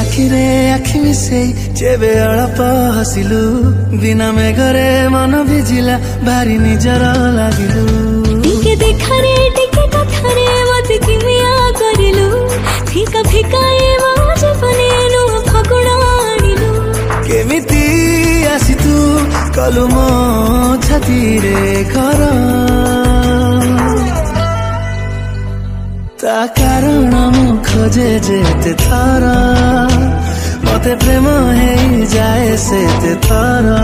आखिरे आखि मिसे जेबे अळप हसिलु बिना मेघरे मन भिजिला भारी निजर लागिलु टिके देखारे टिके कथारे मते किमिया करिलु फिका फिका ए माज बनेनु फगुण आनिलु केमिति आसी तू कलु मो छाती रे घर ता कारण मु खोजे जेते थारा मते प्रेम हे जाए से ते थारा।